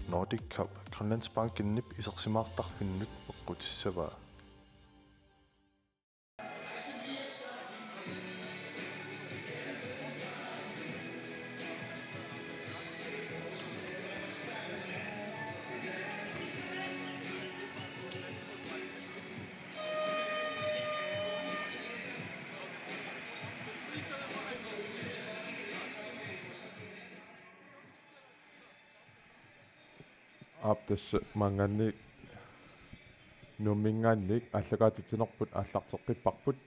Nordic Cup Grønlandsbanken nip isersimaartarfinnut eqqutissavaa aptas mangannik numingannik allakaatutinerput аллартеққиппарпут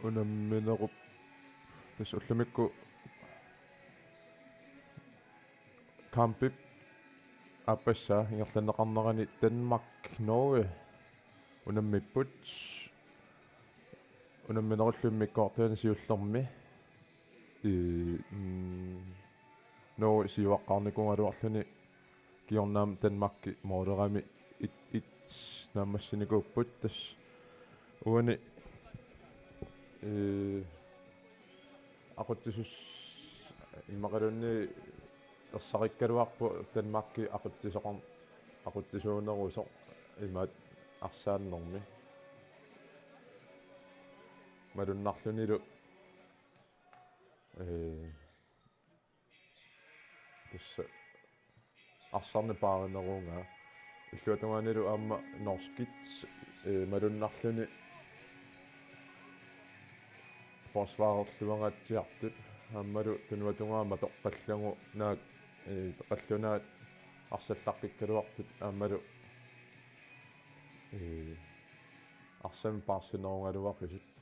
унамминеруп тас уллумикку кампип аппасса ингерланеқарнерани Danmark Norge унаммиппут унамминеруллуммиккоортуани сиуллерми Norge siuaqqaarnikuungaluarluni kiornaam Danmarkki moolerami it naammassinikuupput tas uani aqutsisus imaqalunni ersarikkaluarpu Danmarkki aqutsisuunerusoq imaat arsaannermi malunnarlunilu tässä assarne paarinneruunga illuatungaanilu aamma norskit malunnarluni forsvaarerluangaatiartut aammalu tunuatungaama toqqallangu naak teqallunaat arsallaqqikkaluartut aammalu arsan paarsinerungaluaqisut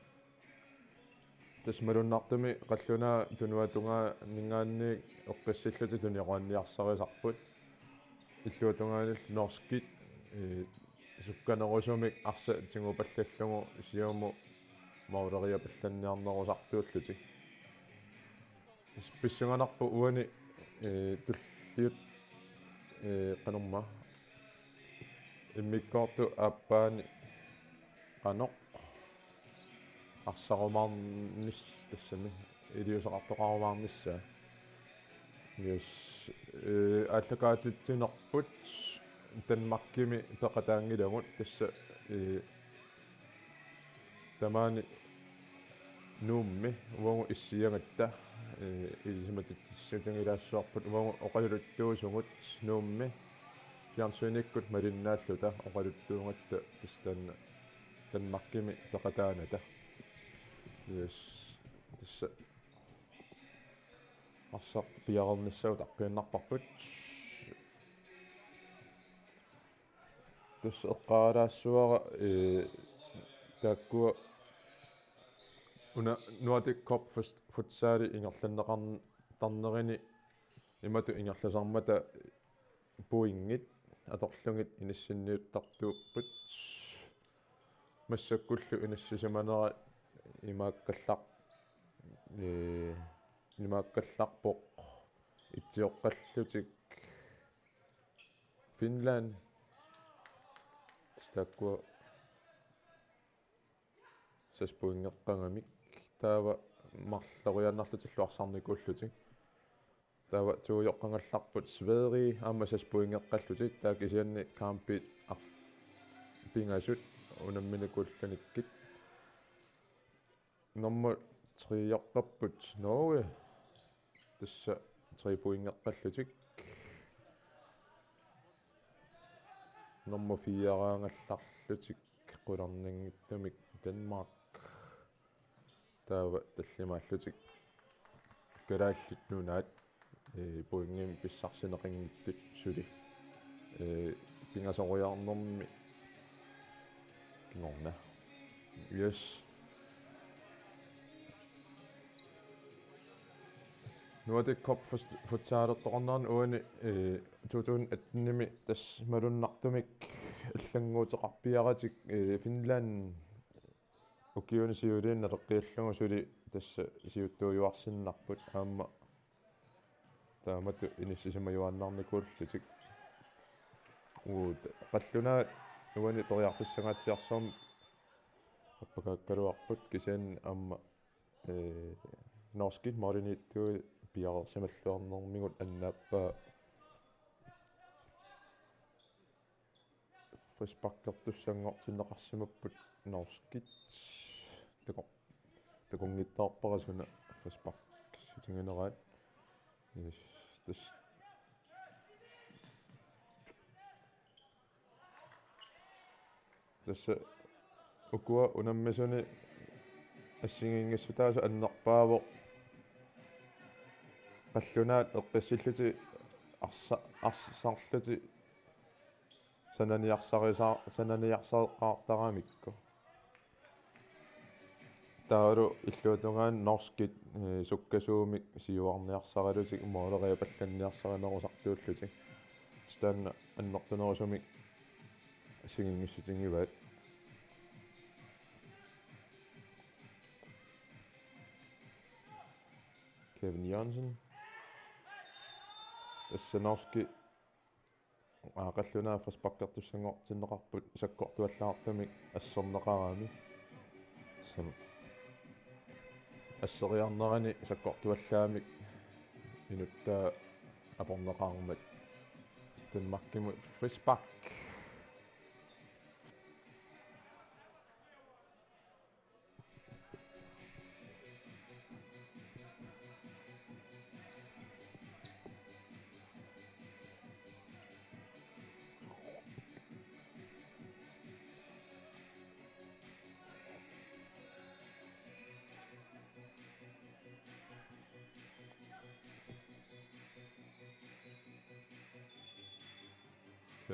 tas malunnartumi qallunaa tunuatungaa ningaanniik eqqissillati tuniqoanniarsarisarput illuatungaanil norskit sukkanerusumik arsa tingupallallugu siumu mauleria pallanniarnerusartuullutik pissunganarpu uani tulliut qanerma immikkoortu aappaani qanoq арсаруmaarnis тассами илиусеқартоқарумаарнissaa yes аллакаатитсинерпут Danmarkimi пеқатаангилагут тасса тамаани нуумми уангу иссиангатта илисиматитсатангилаассуарпут уангу оқалулуттуусугут нуумми фиарсуиниккут малиннааллута оқалуттуунгатта тастаанна Danmarkimi пеқатааната yes tässä assart piarernissau taqqiannarparput tässä eqqaalaassuara taakkua una Nordic Cup futsaali ingerlanneqarnerini imatu ingerlasarmata puingit atorlungit inissinniuttartuupput массаккуллу инассисаманера имааккалларпоқ итсиоққаллутик Finland стаккуа саспуингеққангамик таава марллорианнарлутиллуарсарникууллутик таава туйоққангалларпут Sverige аама саспуингеққаллутик таакисианни кампит пингасут унамминикуулланиккит норма триоққаппут Norge тасса трипуингеққаллутик норма фиараангалларлутик қуларнингиттумик Danmark таава таллимааллутик Kalaallit Nunaat puingim писсарсинеқингиттут сули пингасориарнэрми Norge. Yes. Nordic Cup futsaaleqtornarn uani 2018-nimi tas malunnartumik аллангуутеқарпиаратик Finland укиуни сиулиинна теққиаллугу сули тасса сиуттуйуарсиннарпут аама таамату иниссисамаюаннарникууллутик уут қаллунаа уани ториарфиссагаатиарсорм аппакааккалуарпут кисиан аама norskit morinittu piarersimalluarnermigut annaappa frispakkertussanngortinneqarsimapput norskit takungittaarparasuna frispak sitingineraat tas tassa ukua unammisuni ассигингиссутааса аннерпаавоқ qallunaat eqqissilluti арсарлути сананиарсареққартарамикку таалу иллуутунгаан норскит суккасуумик сиуарниарсаралутик моолериапалланниарсаринерусартууллутик стаанна аннертунерусумик ассигингиссутингиваат Kevin Jansen эссанорски аақаллунаа фаспаккертуссангортиннеқарпут саккортуаллаартамик ассернеқарами сам ассериарнерани саккортуаллаамик минутта апорнеқармат Danmarkиму фрисбак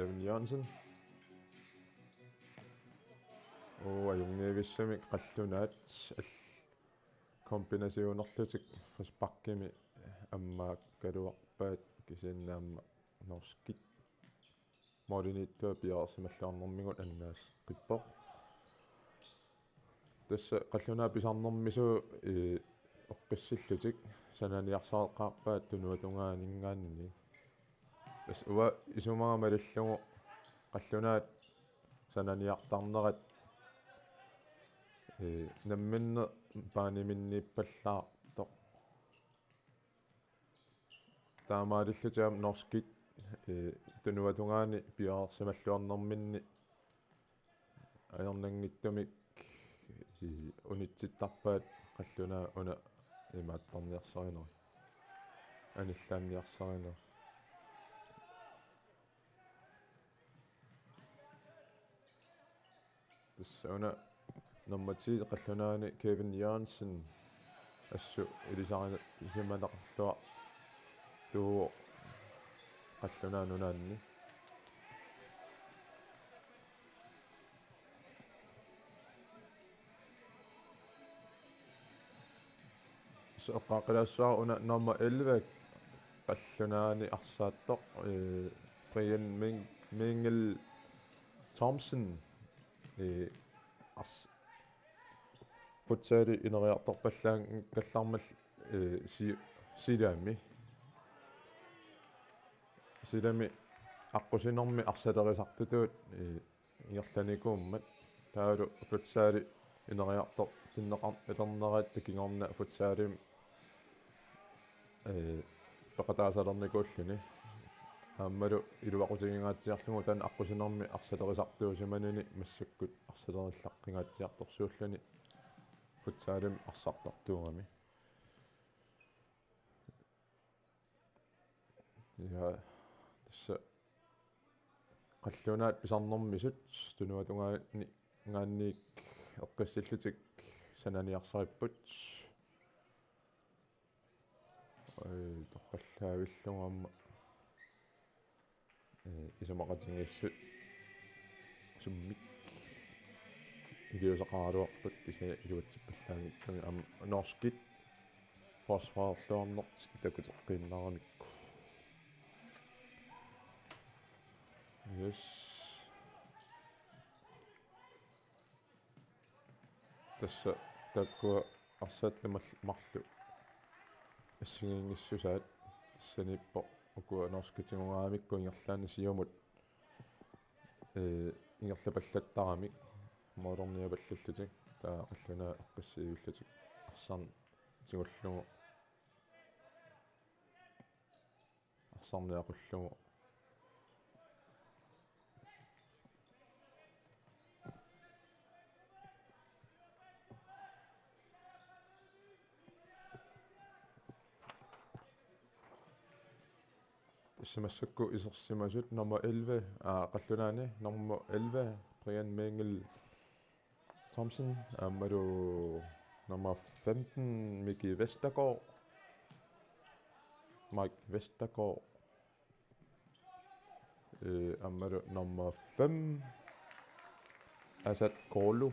Kevin Jansen ajungiivissami qallunaat kombinasiunerlutik frisbakkimi аммааккалуарпаат кисииннаама норскит модинитtua пиарсималлуарнэрмигут аннаас қиппо тасса қаллунаа писарнэрмису эққиссиллутик сананиарсареққарпаат тунуатунгаанингааниги тас уа исумаамалиллугу қаллунаат сананиартарнерат намминне пааниминнииппаллаартоқ таамаалиллутиам норскит тунуатунгаани пиарсималлуарнэрминни аернангиттумик унитситтарпаат қаллунаа уна имааттарниарсаринер аниллаанниарсаринер тассауна номмати қаллунаани Kevin Jansen ассу илисарина исиманеқарлуа туу қаллунаа нунаанни соққақилаассуар уна номер 11 қаллунаани арсааттоқ Brian Mingel Thompson арс футсаали инериарторпаллаан каллармал силами аққусинерми арсалерисартутуут иерланикууммат таалу футсаали инериартор тиннеқар илернераат такингорна футсаалим пеқатаасалерникууллуни ааммалу илуақутигингаатсиарлугу таан аққусинерми арсалерисартуусимануни массаккут арсалериллаққингаатсиарторсууллуни футсаалим арсартартуугами я тасса қаллунаат писарнэрмисут тунуатунгаани гаанниик эққиссиллутик сананиарсариппут торраллаавиллугамма исумақатингиссут суммик илиусақаралуарпут илуатсиппаллаангитсуми норскит фосфоорлуарнерт такутеққиннарамикку yes тасса таккуа арсааттамал марлу ассигингиссусаат тассаниппо укуа норскитингугаамикку ингерлаани сиумут ингерлапаллаттарамик моодерниапаллаллутик таа қаллунаа эққиссиивиллутик арсарн тигуллугу арсарниақуллугу тассамассакку исерсимасут nummer 11 qallunaani nummer 11 Brian Mengel Thomsen ammaru nummer 15 Miki Vestergaard Mike Vestergaard ammaru nummer 5 Asad Korlu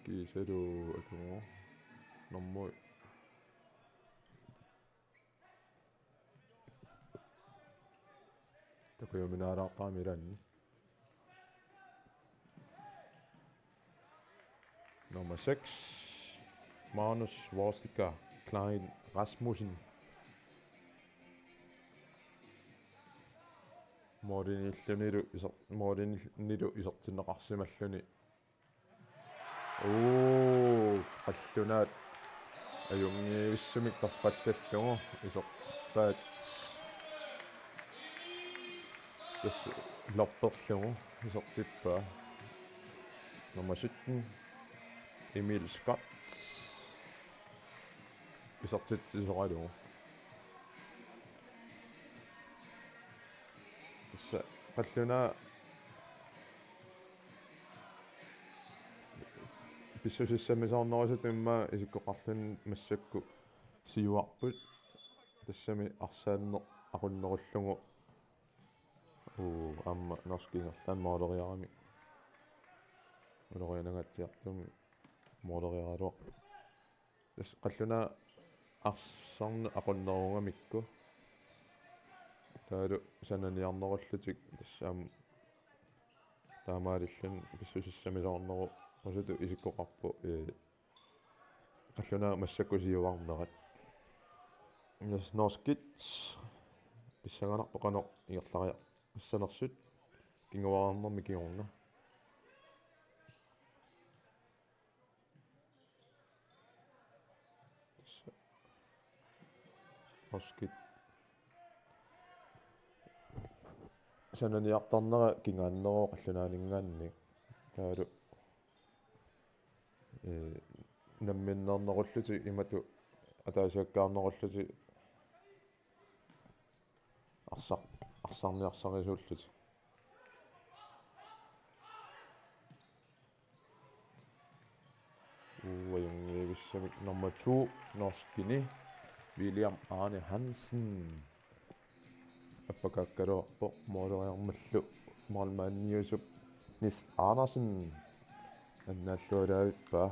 kiseru akungo nummer takuyominaaraaqaamiranni nummer 6 Magnus Worsika Klein Rasmussen Morinillu isertinneqarsimalluni qallunaat ajungiivissumik tarpallallugu isertippaat tass lorperlugu isertippaa nummer 17 Emil Scott isertitsisoralugu tassa qallunaa pissusissamisoornerusut imma isikkoqarlun massakku siuarput tassami arsaanne aqunnerullugu amma norskingerlaan mooleriarami ulorianagatsiartumi mooleriaraluaq tass qallunaa arsaarne aqunnerungamikku taalu sananiarnerullutik tassaam taamaalillun pissusissamisoorneru usutu isikkoqarpu qallunaa massakku siuarnerat nas norskit pissanganarpu qanoq igerlariaq assanersut kinguarnermi kigorna norskit sananiartarnera kingaanneroo qallunaaningaanni taalu namminnernerulluti imatu ataasiakkaarnerulluti arsaarniarsarisuulluti uajungiivissumik nummer 2 norskini William Arne Hansen appakakkaluarpo mooleriarmallu marlmaanniusup Nis Andersen annaallualaavippa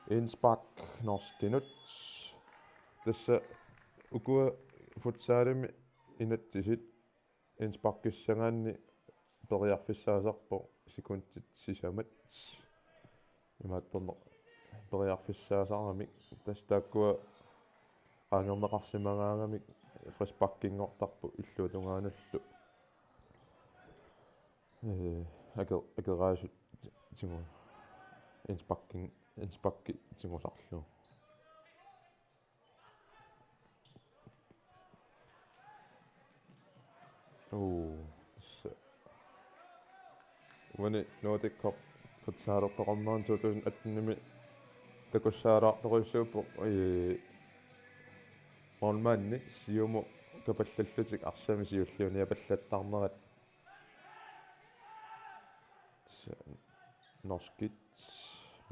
Innsbruck norskinut tassa ukua futsaalimi inattisit Innsbruckissangaanni periarfissaasarpo sikuntsit sisamat imaattorner periarfissaasaramik tass taakkua qaangerneqarsimagaangamik frisparkingortarpu illuutungaanallu akeraasut tingu Innsbruckki tingusarlu Wani Nordic Cup futsaalertoqarnerun 2018-nimi takussaalaartoruissuuppo ormaanni siumu kapallallutik arsami siulliuni apallattarnerat norskit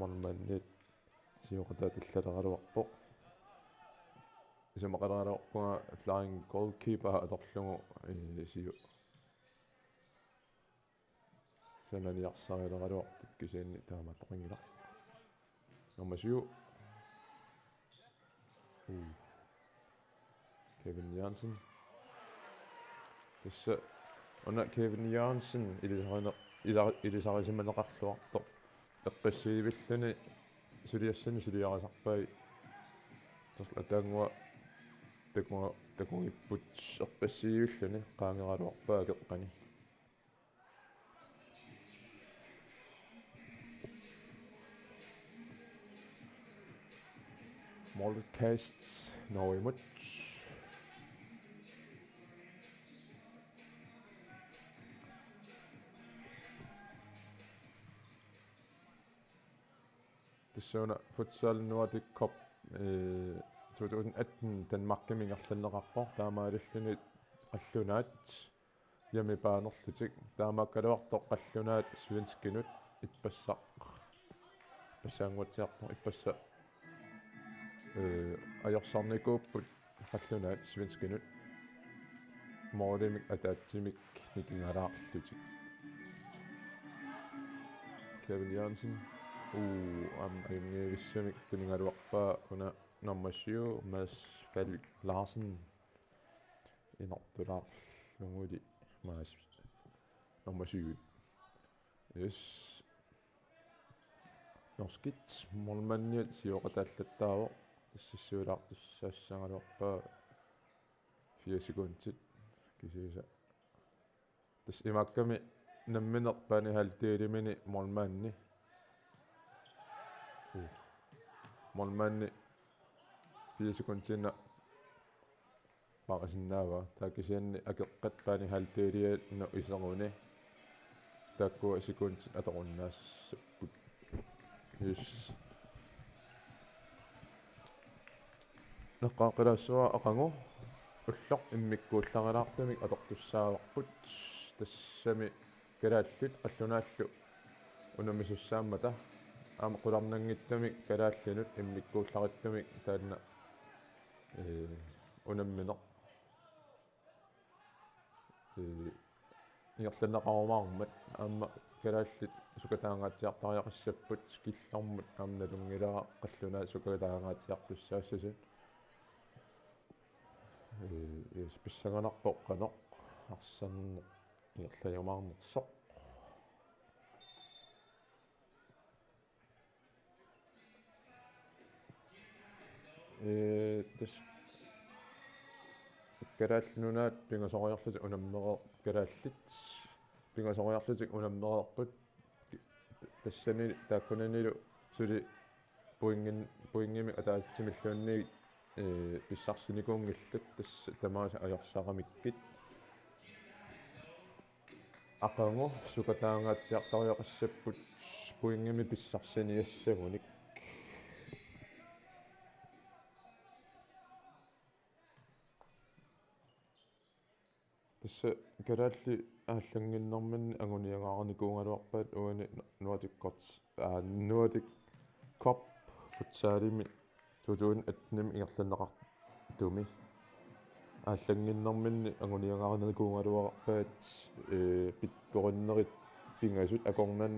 ormaannit siuqataatallalaruarpo isumaqalaruarpunga flying goalkeeper atorlugu siu sananiarsarileruartit kisiinni taamatoqingila nummer 7 Kevin Jansen tassa ona Kevin Jansen ilisarisimaneqarluarto eqqassiivilluni suliassani suliarasarpai tasla taangua takungipput eqqassiivilluni qaangeraluarpaa keqqani Molcasts Norge tassuna futsal Nordic Cup 2018 Danmark mingerlanneqarpor taamaalilluni qallunaat yami paanerlutik taamaakkaluartoq qallunaat svenskинут ippassaq passaanguatiartor ippassa ajorsaarnikuupput qallunaat svenskинут moolimik ataatsimik nikingalaarlutik Kevin Jansen am ayungeevissamik tuningaluarpaa una nummersiu Mads Falk Larsen inortulaarlunguli Mads nummersiu yes norskit molmanniat sioqatallattaavo tassissuulaartussaassagaluarpaa 4 sekundtit kisiisa tas imakkami namminerpaani haltiilimini molmanni molmanni 4 sekundtina maqasinnaava taakisianni akeqqatpaani haltiilianna iseruni taakkua sekundtit atoqunnaassapput yes naqqaaqilaassuа aqangu уллоq иммиккуулларилаартамик аторtussaavarput тассами калааллит қаллунааллу унамисуссааммата аама qulарнангиттамик калааллинут иммиккууллариттамик таанна унамминеқ ингерланнеқарумаармат аама калааллит сукатаангаатиартариақассаппут киллэрмут аамналунгилара қаллунаа сукатаангаатиартуссаассасут писсаганарпоқ канеқ арсаннеқ ингерлаямаарнерсоқ тас калааллунунаат пингасориарлутик унаммеқэ калааллит пингасориарлутик унаммеқерпут тассани тааккунанилу сули пуингими атаатсимиллуунни писсарсиникуунгиллут тасса тамааса ajorsaramikкит aqangu sukataangaatiartariaqassapпут puingimi pissarсиниассагуник тасса калаалли ааллангиннэрманни агуниагаарникуунгалуарпаат уани Nordic Cup futsalimi 2018 ингерланнеқартуми ааллангиннэрманни агуниагаарникуунгалуарпаат питкориннерит пингасут акорнан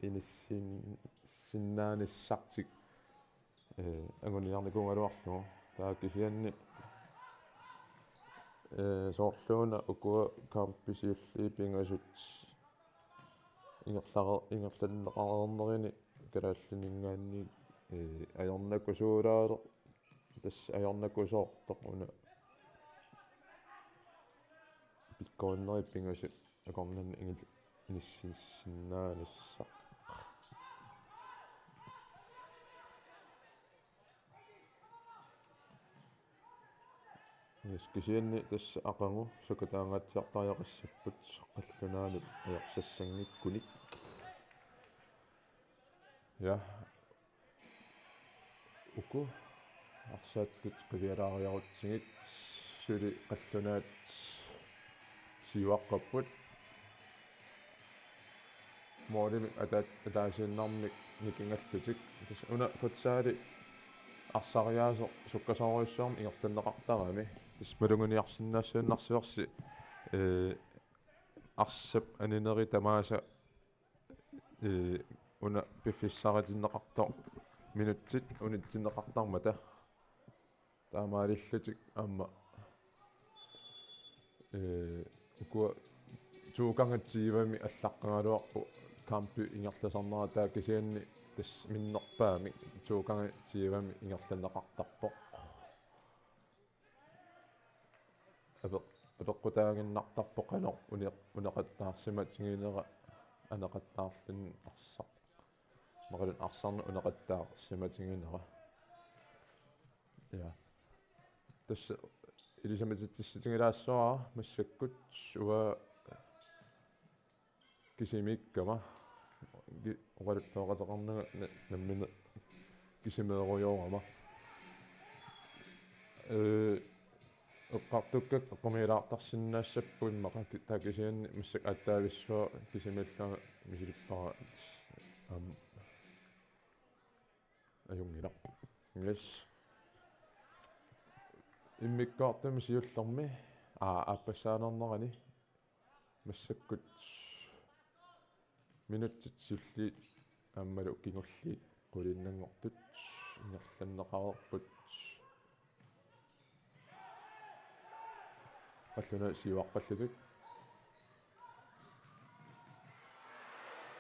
иниссиннааниссартик агуниарникуунгалуарлугу таакисианни соорлууна укуа камписиулли пингасут ингерланнеқарернерини калааллинингаанни ajornakkusuulaale тас ajornakkusoortoq una питкориннери пингасут акорнан иниссиннаанissaq кисианни тасса aqangu сукатаангаатсиартариақассаппут қаллунаанут ajorsassangikkunik ja уку арсааттут қивиалаариарутсигит сули қаллунаат сиуаққаппут моолими атаасииннармик никингаллутик тас уна футсаали арсариаасо суккасоориуссуарми ингерланнеқартарами тас малунгуниарсиннаассууннарсиорси арсап анинери тамааса уна пиффиссаратиннеқартоо минутсит унитсиннеқартармата таамаалиллутик аама укуа туукангатсиивами аллаққангалуарпу кампи ингерласарнера таакисианни тас миннерпаами туукангатсиивами ингерланнеқартарпоқ апеққутаагиннартарпоқ канеқ унеқаттаарсимат сигинера анеқаттаарлун арсақ мaqalun арсарна унеқаттаарсиматигинера я тасса илисаматисситингилаассуара массаккут уа кисимиккама oqaluttoqataqarnaga nammina kisimeerujoorama eqqartukkak eqqamilaartarsinnaassappuin maqak takisianni missak аттаависсуа кисимиллага мисилиппара ajungila yes иммиккаартами сиуллэрми аппассаанернерани массаккут минутсит сулли ааммалу кингулли qulиннангортут ингерланнеқарерпут аллуна сиуаққаллутик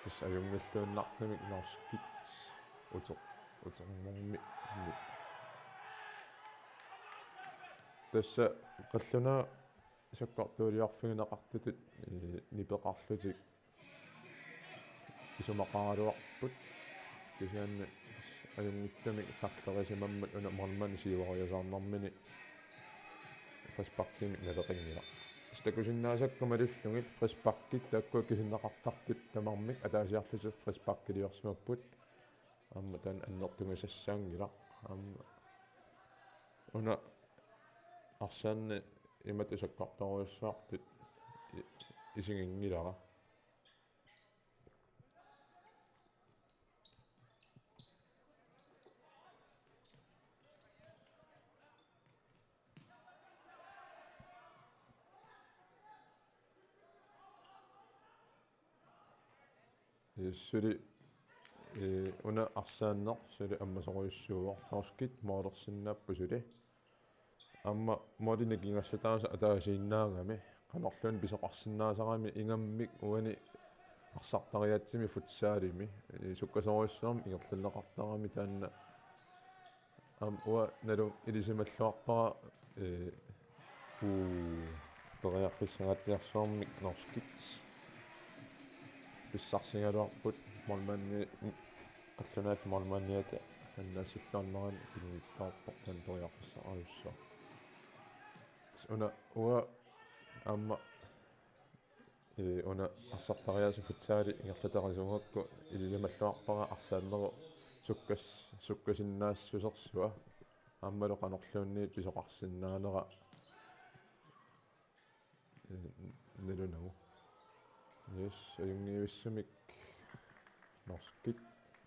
тас аюнгиллууннартамик норскит утерморми тасса қаллуна саккартуулиарфигинеқартутут нипеқарлутик исумақаралуарпут кисианни аюнгиттамик тарлерисимаммат уна марлмани сиуариасаарнармини фриспаккимик налеқингила стакусиннаасаккумалиллугит фриспаккит тааккуа кисиннеқартартут тамармик атаасиарлусут фриспаккилиорсуаппут аама таан аннертунгасассаангила аама уна арсаанни имат усаккарторуйуссаартут исигингилара сули уна арсааннер сули аммасоруйуссууа норскит моолерсиннааппу сули амма молинекингассатааса атаасииннаагами канорлуун писоқарсинаасарами ингаммик уани арсартариатсими футсаалими суккасоруйуссуарми ингерланнеқартарами таанна уа налу илисималлуарпара периарфиссагатиарсуармик норскит писсарсигалуарпут молманни қаллунаат молманниата аннаассиллуарнеран пилгиттаарпо танториарфиссааюссаа уна уа амма уна арсартариасу футсаали ингерлатарисунгакку илисималлуарпара арсааннеру суккасиннаассусерсуа аммалу канорлуунниит писоқарсинаанера налунагу yes аюнгиуиссумик норскит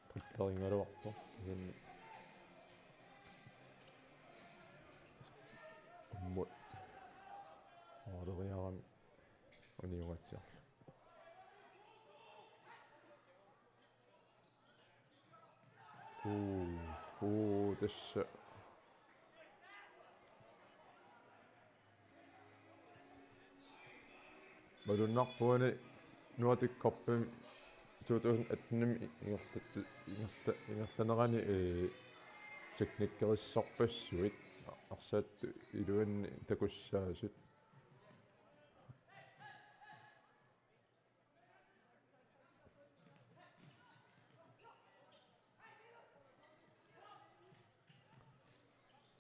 триллерингалуарпо ин уммут ордориарам униугатсиарлу тасса малуннарпуани Nordic koppim 2018 ингерланерани teknikkerissarpassuit арсаатту илуанни такуссаасут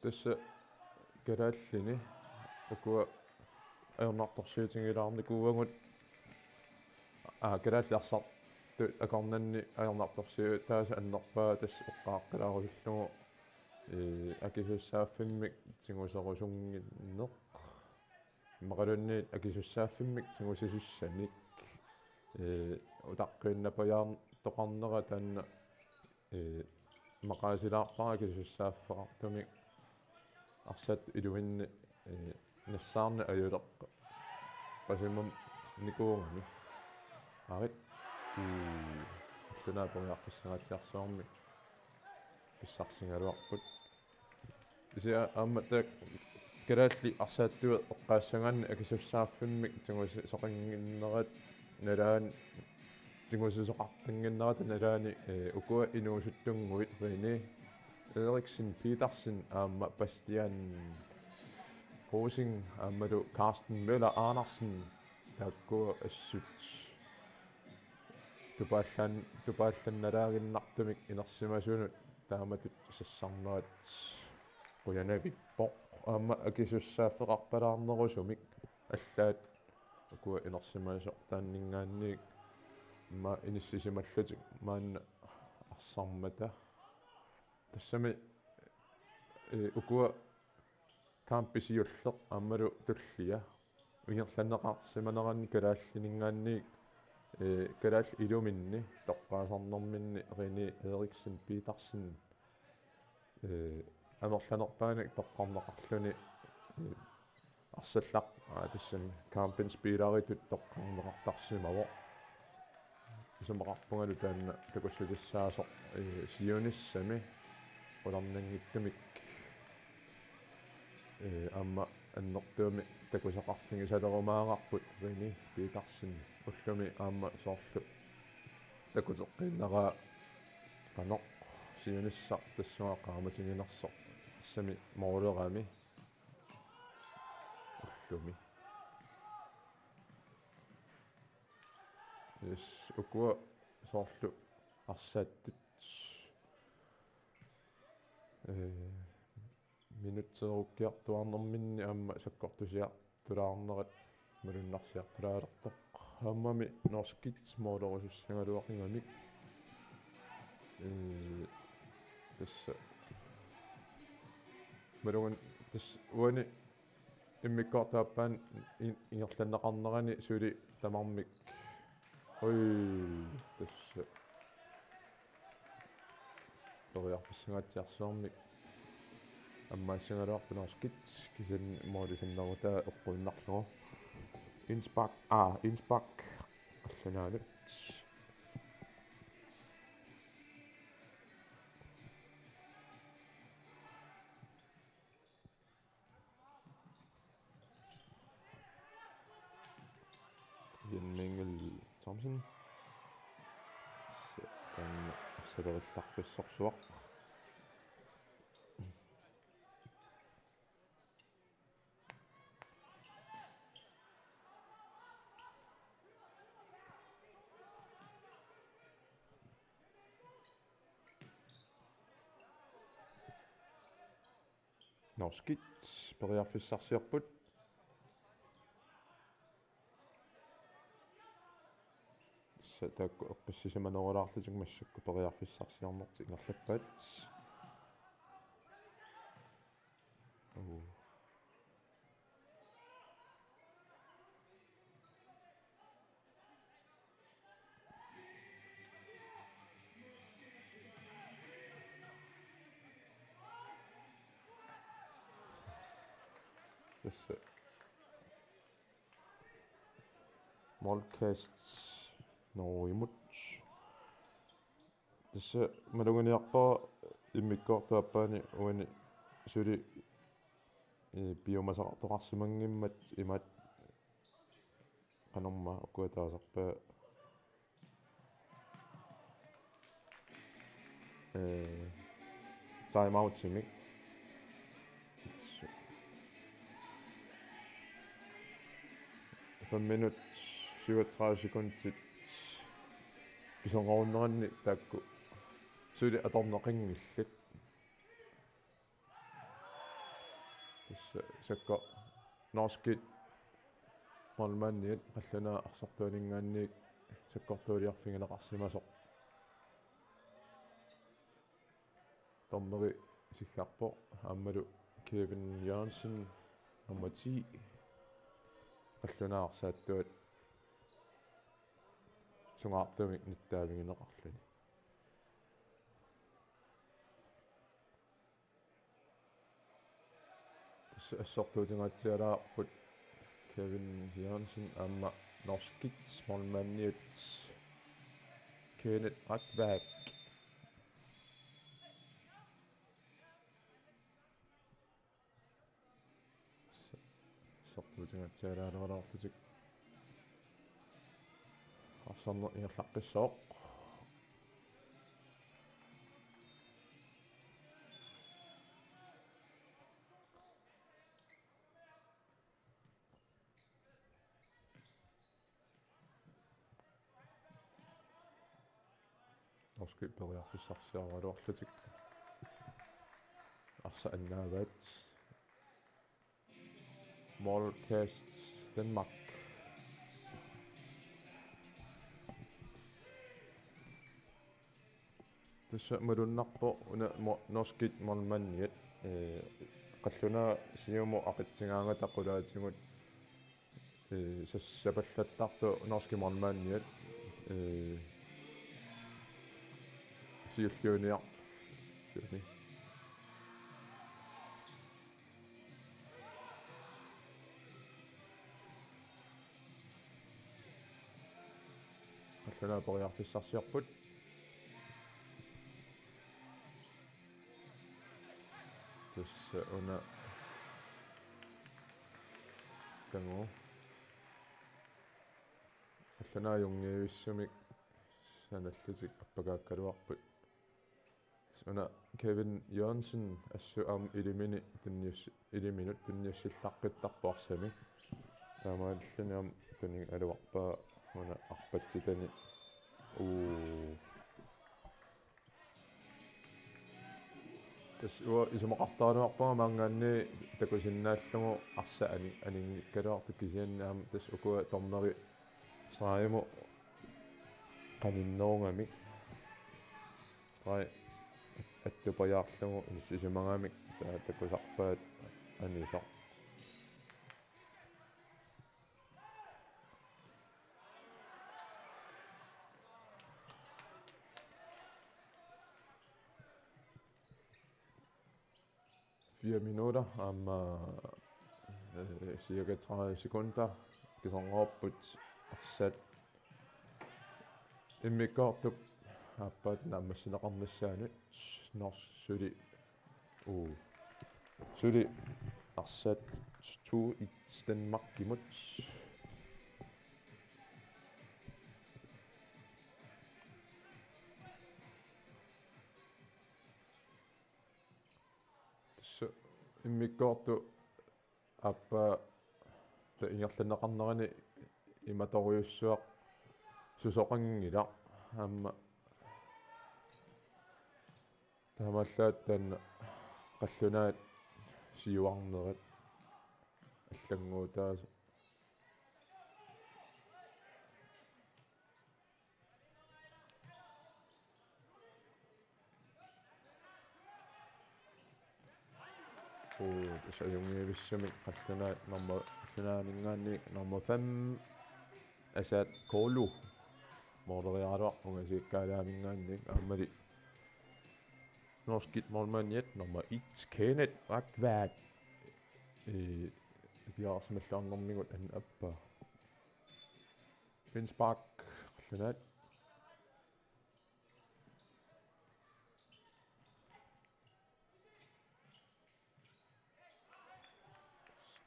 тасса Kalaallit акуа аернарторсуутингилаарни кууангут Kalaallit арсар акорнанни аернарторсуу тааса аннерпаа тас эққааққилаарусуллугу акисуссааффиммик тингусерусунгиннеқ мақалунниит акисуссааффиммик тингусисуссаник утаққииннапаяар тоқарнера таанна мақаасилаарпара акисуссааффеқартумик арсат илуинни нассаарни аюлеқ пасимам никуунгами арит лунааполиарфиссагатиарсуарми писсарсингалуарпут исиа ааммата Kalaallit арсааттуа эққаассагаанни акисуссааффиммик тингуси соқингиннерат налаан тингусисоқартангиннерат налаани укуа инуусуттунгуит рини Eriksen Petersen аама Bastian Rosing аамалу Carsten Møller Andersen таккуа ассут тупаалланналаагиннартумик инерсимасунут тааматут сассарнерат quyanavippoq аама акисуссааффеқарпалаарнерусумик аллаат акуа инерсимасоқ тааннингаанник ma inissisimallutik maanna arsaarmata tassami ukua kaampisiulleq aammalu tullia uingерланеqarsimaneranni kalaalliningaanniik kalaall iluminni toqqaasarnerminni rini eeriksen piitarsen amerlanerpaanik toqqarneqarluni арсаллақ тассани каампин спилааритут тоққарнеқартарсимаво исумақарпунгалу таанна такуссутиссаасоқ сиониссами уларнангиттумик аама аннертуами такусақарфиги салерумаагаарпут рини пиитарсин уллуми аама соорлу такутеққиннараа каноқ сиониссақ тассуа qaamatiginersoq ассами моолерами уллуми yes ukua sooрлу арсааттут минутсеруккиартуарнэрминни аама саккортусиар тулаарнерат малуннарсиартулаалертоқ ааммами норскит моолерусуссангалуақингамик тасса малуган тас уани иммиккортааппаан ингерланнеқарнерани сули тамармик ой тасса ториарфиссагаатсиарсуармик аммаассангалуарпу норскит кисен моолисиннерутаа эққуиннарлугу инспак алланаалут Mengel Thomsen dan sætterillaqpissorsuaq norskit pariarfissarsiarput таакку эққиссисиманерулаарлутик массакку периарфиссарсиарнерти ингерлаппаат тасса молкаsts Norge тасса малуганиарпаа иммиккортааппаани уани сули биомасақартоқарсимангиммат имаат канорма укуатаасарпаа time out симик 5 minut 37 sekundtit исонгоруннеранни таакку сули аторнеқингиллат тасса сакка норскит малманниат қаллунаа арсартуанингаанниик саккортуулиарфиганеқарсимасоқ томмери сиккарпо ааммалу Kevin Jørgensen nummer 10 қаллунаа арсааттуат сунгаартумик ниттаавигинеқарлуни тасса ассортуутингаатсиалаарпут Kevin Jørgensen аама норскит смолманниут Kenneth Radvak ассортуутингаатсиалаалерлаарпутик арсарне ингерлаққиссооқ Norske pariarfissarsiarualuarlutik arsa annaavaat Smallcasts Danmark tussa malunnarpo una norskit mormanniat qalluna siumu aqitsingaanga taqulaatigut sassapallattartu norski mormanniat siulluuniaq siuni qalluna poriarfissarsiarput tussa una kangu qalluna jungiuissumik sanallutik appagaakkaluarput una Kevin Jørgensen assu am ilimini iliminut tunniussillaqqittарпуарсами таамааллуниам туни алуарпаа una арпатситани тас уа исумақартаануарпаа маангаанни такусиннааллугу арса анингиккалуарту кисианнаам тас укуа торнери страйму qaninnooнгами страй аттупаяарлугу исимагамик такусарпаат анисо 4 minutter om cirka 30 sekunder. Kisongopput arsat immikkortup appat nammassinaqarnissaanut norsuli suli arsat Danmark-imut immikkortu appa ta ingerlanneqarnerani imatoriussuaq susoqangila amma tamallaat tan qallunaat siuarnerat аллангуутаас så jungiivissumik qallunaat nummer finaalingaanni nummer 5 asat koolu moderiaruarpunga ammali norskit mormanniat nummer 1 Kenneth Radvaat biarsmallarnermigut an appa Vinspark qallunaat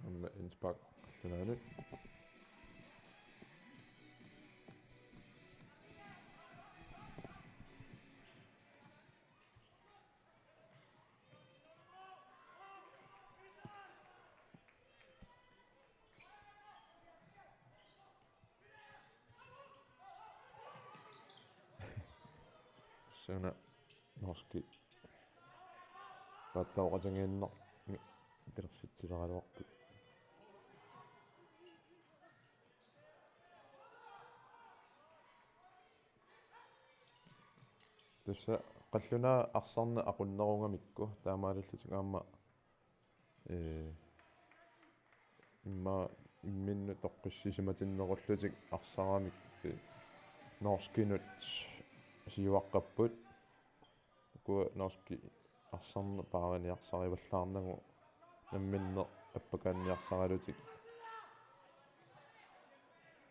amma Vinspark qallunaanut sana norski pattauqatangiinner pilersitsileraaluarput tussa qalluna arsarna aqunnerungamikku taamaalullutik aamma imma imminnu toqqissisimatinnеруллутик арсарамик norskинут сиуаққаппут ку norski арсарна пааганиарсариваллаарнагу намминне аппакаанниарсаралутик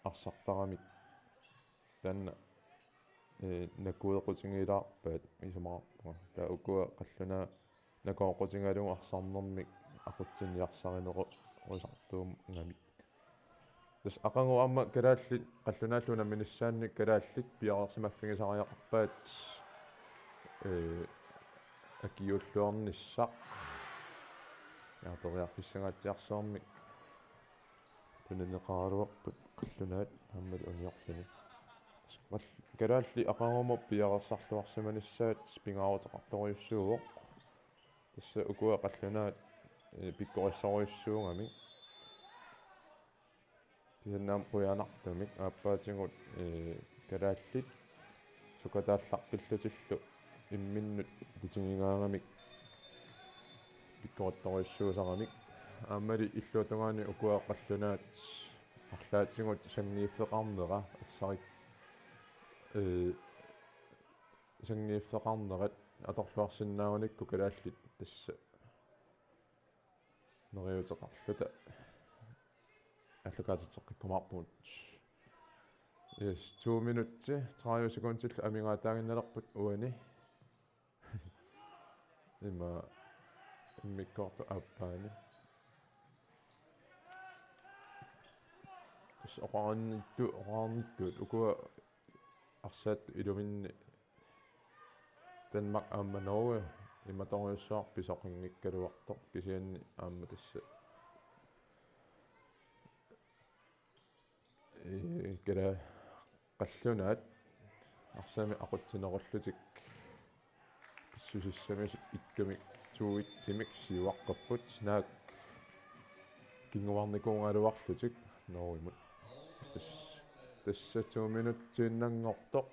арсартарамик танна накуеқутингилаарпаат исумаарпуга таа укуа қаллуна накооқутингалугу арсарнэрмик ақутсинниарсаринеқу усартуум ngамик тас ақангу амма калааллит қаллунааллуна миниссаанник калааллит пиарсимаффигисариақарпаат акиуллуарниссақ яаториарфиссагаатсиарсуармик тунинеқаралуарпут қаллунаат аммали униорлуни калаалли ақангуму пиарсарлуарсиманиссаат спингааутеқарториуссууоқ тасса укуа қаллунаат пиккориссориуссуугами кисаннаам қуянартумик ааппаатингут калааллит сукатааллаққиллутиллу imminnut titingingaangamik pikkorittorissuusaqamik aamali illuutungaani ukuaqallunaat арлаатингут сангииффеқарнера аксарик сангииффеқарнерат аторлуарсиннаагуникку калааллит тасса нериутеқарлута аллукаатитеққиккумаарпут yes 2 минутти 30 секундтил амингаатаагинналерпут уани има иммиккорпа аппаани тус оqaarnittut ukua арсаат илуминни Danmark аама Norge иматориуссуар писоқингиккалуартоқ кисианни аама тасса кера qallunaat арсами aqutsinеруллутик писсусиссамисут иккамик туитсимик сиуаққаппут наак кингуарникуунгалуарлутик Norge тасса 2 минуттииннангортоқ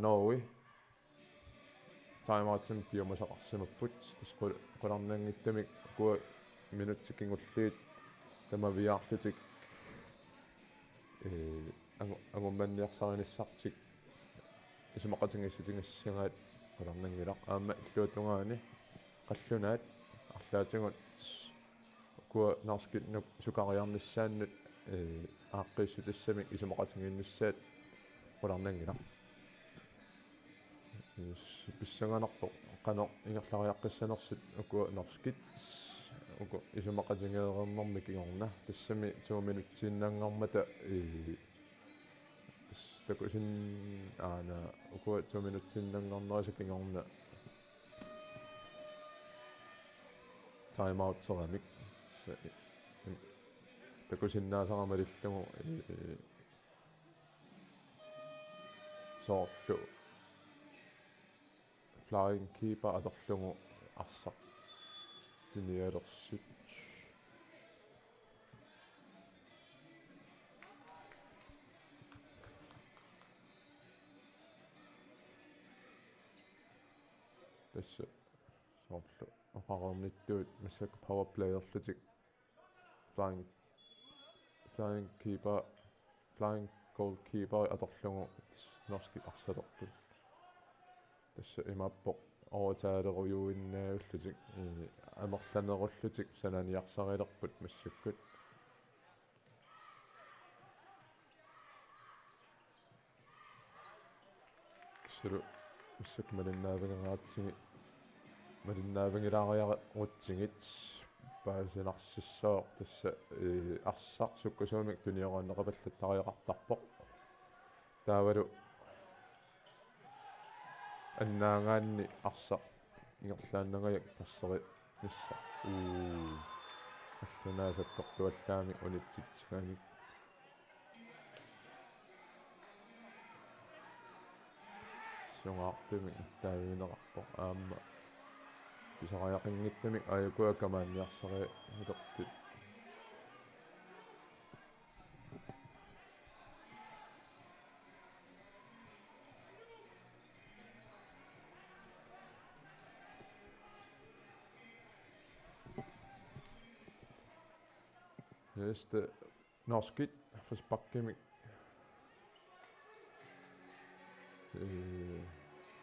Norge таймаатсим пиумасақарсимаппут тас қуларнангиттамик куа минуттикингуллиит тамавиарлутик агумманниарсариниссартик исумақатингиссутингассингаат қуларнангилақ аама иллуутунгаани қаллунаат арлаатингут куа нарскитнук сукариарниссааннут ааққиссутиссамик исумақатингиннссаат қуларнангилақ писсанганарпо қано ингерлариаққиссанерсут ukua норскит уку исумақатингеернэрми кигорна тассами 2 минуттииннангаармата такусин аана ukua 2 минуттииннангаарнераса кигорна таймаутсерамик такусиннаасарамалиллугу соорлу flying keeper аторлугу арсақ тиниалерсут тасса соорлу оқарерниттуут массак power player-лутик flying keeper flying goalkeeper аторлугу норски арсалерпут тасса имаппоқ оотаалеруйуиннаагуллутик амерланеруллутик сананиарсарилерпут массаккут тассалу массак малиннаавигараатсиги малиннаавингилаариарутсигит паасинарсиссоо тасса арсақ суккусуумик туниорааннеқапаллаттариақартарпоқ таавалу аннаагаанни арсақ ингерлааннагаяк тассери нисса аллунаасаккортуаллаами унитситсигаани сунгаартими таавинеқарпоқ аама писариақингиттамик аякуа камаанниарсари хилертит Este norskit forspakkimik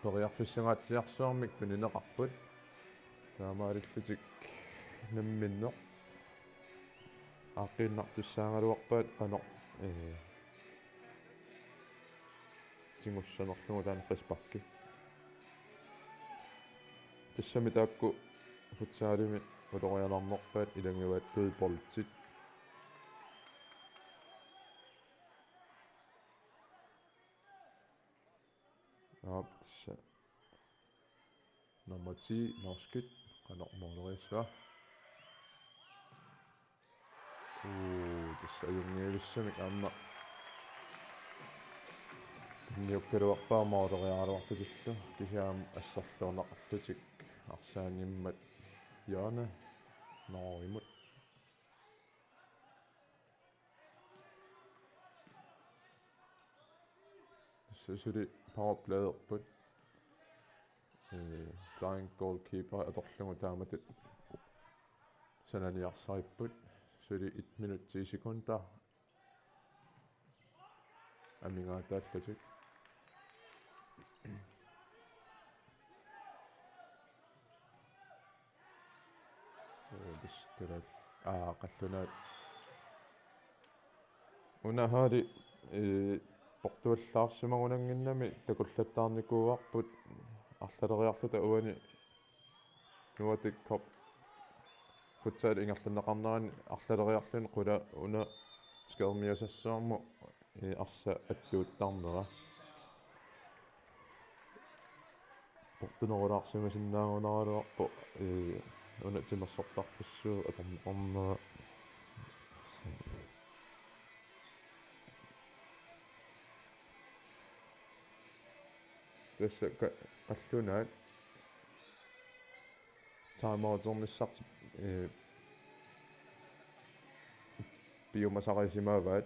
periarfissangaatiarsuarmik punineqarput taamaalillutik namminneq aaqiinnartussaangaluarpaat qanoq singussanerlugu taana frispakki tassami taakku futsaalimit ulorialarnerpaat ilanguat fodboldtit tassa nummer 10 norskit qanormoorlerissua tassa ajungiilissamik aamma niukkaluarpaarmoorleriaruarputillu kisiaam assarluunaqarlutik arsaanimmat yaana noorimut tassasuli powerpladerput flying goalkeeper atorlungu taamatut sananiarsaripput suli 1 minut 10 sekunder amingaataallatut diskeral qallunaat unahaali portuallaarsimagunanginnami takullattaarnikuuarput арлалериарлута уани Nordic Cup futsal ingerlunneqarnerani арлалериарлуни quла уна скермиусассуарму арса аттуuттарнера портунерулаарсимасиннаагунаралуарпу уна тимерсортарпуссуу аторнера tässä qallunaat timeoutornissart biomasarisimaavaat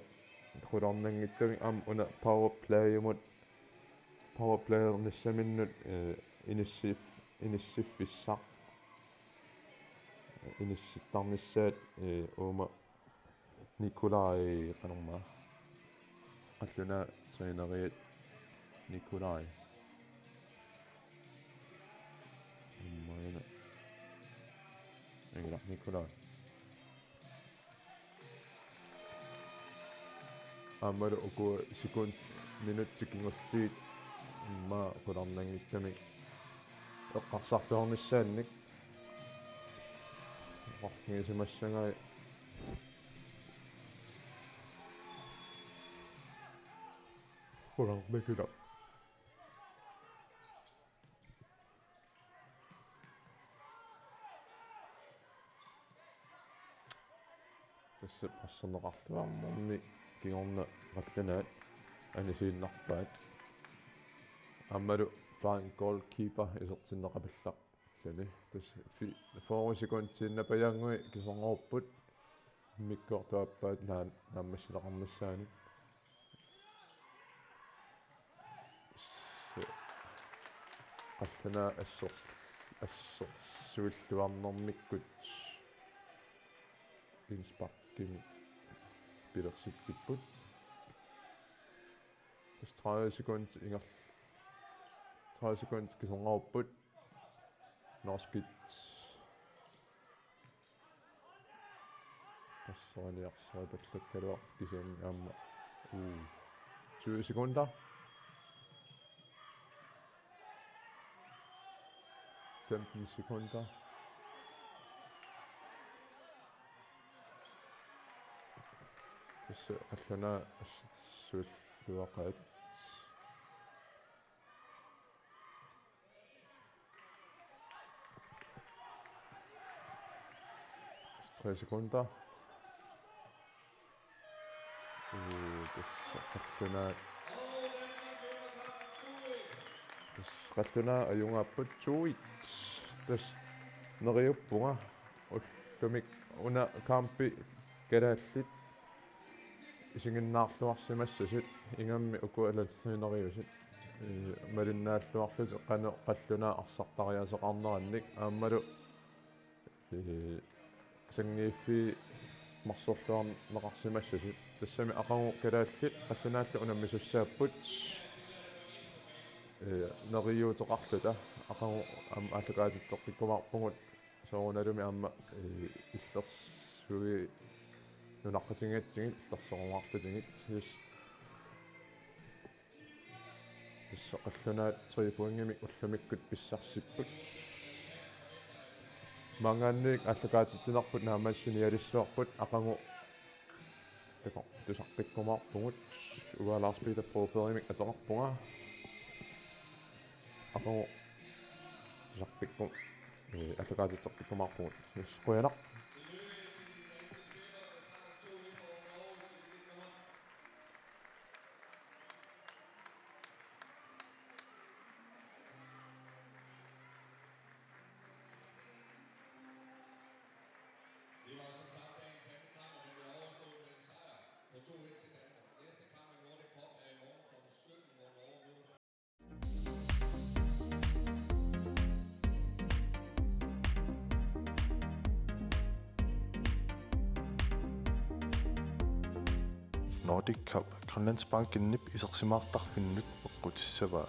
qularnangittami una power playernissamminnut inissiffissaq inissittarnissaat uuma Nikolai qanorma qalluna treeneriat Nikolai Engla Nikolai Amaru uku sekund minut kingulliit ma qularnangittami eqqarsartuarnissaannik qarngiisimassangai qularnakila tässä passerneqartuarmorni kingorna qallunaat anisiinnarpaat ammalu flying goalkeeper isertinneqapallaq lani tas forusikuntiinnapajaangui kisornerput mikkortuappaat naammassileqarnissaani qalluna assersuilluarnermikkut insparkimi pilersitsipput tas 30 sekund 30 sekund kisornerput norskit passoriarsaapallakkaluaq kisian aamma 20 sekunder 15 sekunder tässä qalluna assuulluaqaat 3 sekunder tässä qalluna ajungaappat tuit tässä neriuppunga ullumik una kampi Kalaallit isinginnaarluarsimassasut ingammi uku alansineriusut malinnaаллуарлут qalluna arsartariaseqarnerannik aammalu sangiiffi marsorluarneqarsimassasut tassami aqagu Kalaallit qallunaallu unammisussaapпут neriuuteqarluta aqagu ааллукаатитсертиккумаарпугут соорунalumi аама иллерсуи нунаққатингатсигит иллерсорунгарлутингит тасса қаллунаат трипуингими уллумиккут писсарсиппут мангаанник ааллукаатитсинарпут наамассиниалиссуарпут ақангу тако тусартиккумаарпугут уалаарспида проферимик атеқарпунга ақангу тусартиккум ааллукаатитсертиккумаарпугут қуянақ Det var som sagt dagens anden kamp, men det overstået med en sejr på 2-1 til Danmark. Næste kamp i Nordic Cup er i morgen kl. 17, hvor Norge møder Nordic Cup Grønlandsbanken nip isersimaartarfinnut eqqutissavaa